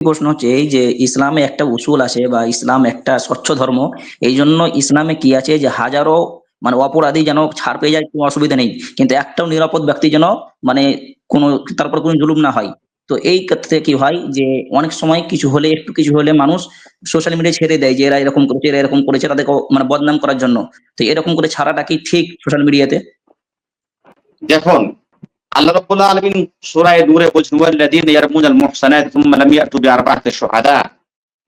প্রশ্ন হচ্ছে এই যে ইসলামে একটা উসুল আছে বা ইসলাম একটা স্বচ্ছ ধর্ম, এই জন্য ইসলামে কি আছে যে হাজারো মানে অপরাধী যেন ছাড় পেয়ে যায়, কোনো অসুবিধা নেই, কিন্তু একটাও নিরাপদ ব্যক্তি যেন মানে কোনো তারপর কোনো জুলুম না হয়। তো এই ক্ষেত্রে কি হয় যে অনেক সময় কিছু হলে একটু কিছু হলে মানুষ সোশ্যাল মিডিয়ায় ছেড়ে দেয় যে এরা এরকম করেছে এরা এরকম করেছে, তাদেরকে মানে বদনাম করার জন্য। তো এরকম করে ছাড়াটা কি ঠিক সোশ্যাল মিডিয়াতে? দেখুন, আল্লাহ রাব্বুল আলামিন সূরা নূরে বলছেন ওয়াল্লাযীনা ইয়ারমুনাল মুহসানাতি সুম্মা লাম ইয়াতু বিআরবা'তি শুহাদা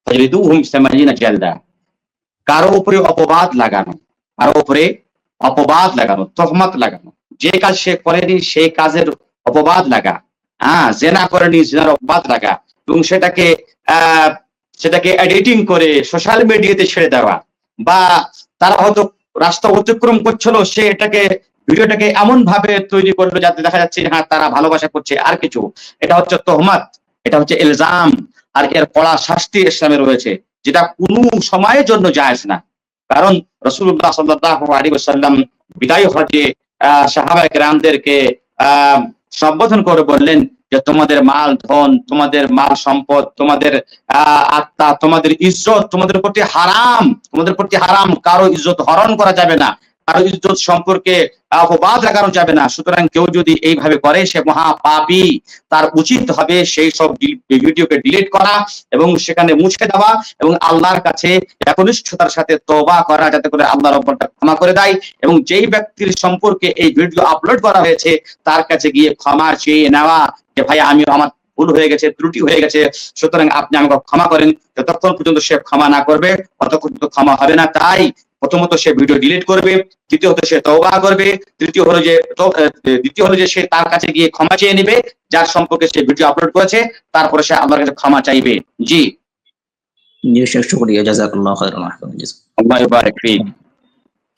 ফাজলিদুহুম 80 জালদা। কারো উপরে অপবাদ লাগানো, কারো উপরে অপবাদ লাগানো, তহমত লাগানো, যে কাজ সে করেনি সেই কাজের অপবাদ লাগা, জেনা করেনি জেনার অপবাদ লাগা, এবং সেটাকে এডিটিং করে সোশ্যাল মিডিয়াতে ছেড়ে দেওয়া, বা তারা হয়তো রাস্তা অতিক্রম করছিল, সে ভিডিওটাকে এমন ভাবে তৈরি করলো যাতে দেখা যাচ্ছে হ্যাঁ তারা ভালোবাসা করছে আর কিছু। এটা হচ্ছে তহমত, এটা হচ্ছে ইলজাম, আর এর কড়া শাস্তি ইসলামে রয়েছে, যেটা কোনো সময়ের জন্য জায়েজ না। কারণ রাসূলুল্লাহ সাল্লাল্লাহু আলাইহি ওয়াসাল্লাম বিদায় হজে সাহাবায়ে কেরামদেরকে সম্বোধন করে বললেন যে তোমাদের মাল ধন, তোমাদের মাল সম্পদ, তোমাদের আত্মা, তোমাদের ইজ্জত তোমাদের প্রতি হারাম, তোমাদের প্রতি হারাম। কারো ইজ্জত হরণ করা যাবে না, কারো ইজ্জত সম্পর্কে অপবাদ লাগানো যাবে না। সুতরাং কেউ যদি এইভাবে করে সে মহাপাপী। তার উচিত হবে সেই সব ভিডিওকে ডিলিট করা এবং সেখানে মুছে দেওয়া এবং আল্লাহর কাছে একনিষ্ঠতার সাথে তওবা করা, যাতে করে আল্লাহ রাব্বুল ক্ষমা করে দেয়। এবং যেই ব্যক্তির সম্পর্কে এই ভিডিও আপলোড করা হয়েছে তার কাছে গিয়ে ক্ষমা চেয়ে নেওয়া যে ভাই আমার ভুল হয়ে গেছে, ত্রুটি হয়ে গেছে, সুতরাং আপনি আমাকে ক্ষমা করেন। যতক্ষণ পর্যন্ত সে ক্ষমা না করবে ততক্ষণ পর্যন্ত ক্ষমা হবে না। তাই প্রথমত সে ভিডিও ডিলিট করবে, দ্বিতীয়ত সে তওবা করবে, দ্বিতীয় হলো যে সে তার কাছে গিয়ে ক্ষমা চেয়ে নেবে যার সম্পর্কে সে ভিডিও আপলোড করেছে, তারপরে সে আল্লাহর কাছে ক্ষমা চাইবে। জি, জি, শুকরিয়া, জাযাকাল্লাহু খাইরান। আল্লাহ ইবারিক ফিক।